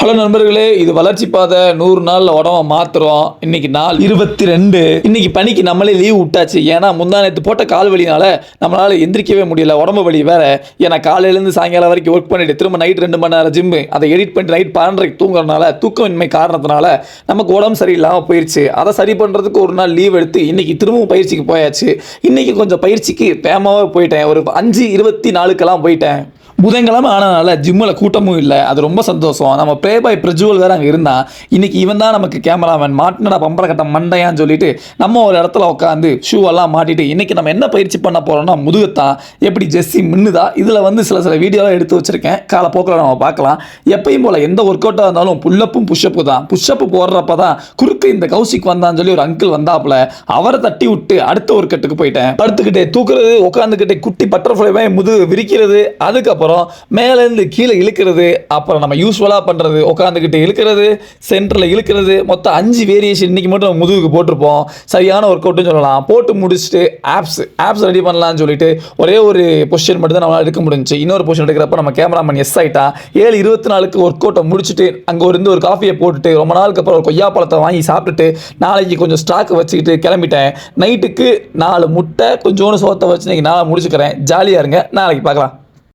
Hello நண்பர்களே, இது வளர்ச்சி பாதை 100 நாளில் உடம்ப மாற்றுறோம். இன்னைக்கு நாள் 22. இன்னைக்கு பணிக்கு நம்மளே லீவ் விட்டாச்சு. ஏன்னா முந்தா நேற்று போட்ட கால் வலினால நம்மளால் எந்திரிக்கவே முடியல. உடம்பு வலி வேற. ஏன்னா காலையிலேருந்து சாயங்காலம் வரைக்கும் ஒர்க் பண்ணிட்டு திரும்ப நைட் 2 மணி நேரம் ஜிம்மு, அதை எடிட் பண்ணிட்டு நைட் 12:30 தூங்குறதுனால தூக்கமின்மை காரணத்தினால நமக்கு உடம்பு சரியில்லாமல் போயிடுச்சு. அதை சரி பண்ணுறதுக்கு ஒரு நாள் லீவ் எடுத்து இன்னைக்கு திரும்பவும் பயிற்சிக்கு போயாச்சு. இன்னைக்கு கொஞ்சம் பயிற்சிக்கு வேகமாகவே போயிட்டேன். ஒரு 5:24க்கெல்லாம் போயிட்டேன். புதன்கிழமை ஆனதுனால ஜிம்மில் கூட்டமும் இல்லை. அது ரொம்ப சந்தோஷம். நம்ம ப்ளே பாய் பிரஜுவல் வேறு அங்கே இருந்தால் இன்னைக்கு இவன் தான் நமக்கு கேமராமேன். மாட்டினடா பம்பரை கட்ட மண்டையான்னு சொல்லிட்டு நம்ம ஒரு இடத்துல உட்காந்து ஷூவெல்லாம் மாட்டிட்டு இன்னைக்கு நம்ம என்ன பயிற்சி பண்ண போகிறோம்னா முதுகுத்தான். எப்படி ஜெஸ்ஸி மின்னுதா இதில் சில வீடியோலாம் எடுத்து வச்சுருக்கேன். காலப்போக்கில் நம்ம பார்க்கலாம். எப்பயும் போல் எந்த ஒர்க் அவுட்டாக இருந்தாலும் புல்லப்பும் புஷ்அப்பு தான். புஷ்அப்பு போடுறப்ப தான் குறுக்க இந்த கௌசிக் வந்தான்னு சொல்லி ஒரு அங்கிள் வந்தாப்புல அவரை தட்டி விட்டு அடுத்த ஒரு கட்டுக்கு போயிட்டேன். படுத்துக்கிட்டே தூக்குறது, உட்காந்துக்கிட்டே குட்டி பட்டர்ஃப்ளை முதுகு விரிக்கிறது, அதுக்கப்புறம் மேலேருந்து கீழே இழுக்கிறது, அப்புறம் நம்ம யூஸ்வலாக பண்ணுறது உட்காந்துக்கிட்டு இழுக்கிறது, சென்டரில் இழுக்கிறது, மொத்தம் 5 வேரியேஷன் இன்றைக்கி மட்டும் நம்ம முதுகுக்கு போட்டிருப்போம். சரியான ஒர்க் அவுட்னு சொல்லலாம். போட்டு முடிச்சுட்டு ஆப்ஸ் ரெடி பண்ணலான்னு சொல்லிட்டு ஒரே ஒரு பொசிஷன் மட்டும் தான் நம்மளால் எடுக்க முடிஞ்சிச்சு. இன்னொரு பொசிஷன் எடுக்கிறப்ப நம்ம கேமராமேன் எஸ் ஆகிட்டா. 7:24க்கு ஒர்க் அவுட்டை முடிச்சுட்டு அங்கே இருந்து ஒரு காஃபியை போட்டுட்டு ரொம்ப நாளுக்கு அப்புறம் ஒரு கொய்யா பழத்தை வாங்கி சாப்பிட்டுட்டு நாளைக்கு கொஞ்சம் ஸ்டாக் வச்சுக்கிட்டு கிளம்பிட்டேன். நைட்டுக்கு 4 முட்டை கொஞ்சோண்டு சோத்தை வச்சு இன்னைக்கு நாளை முடிச்சுக்கிறேன். ஜாலியாக இருங்க. நாளைக்கு பார்க்கலாம்.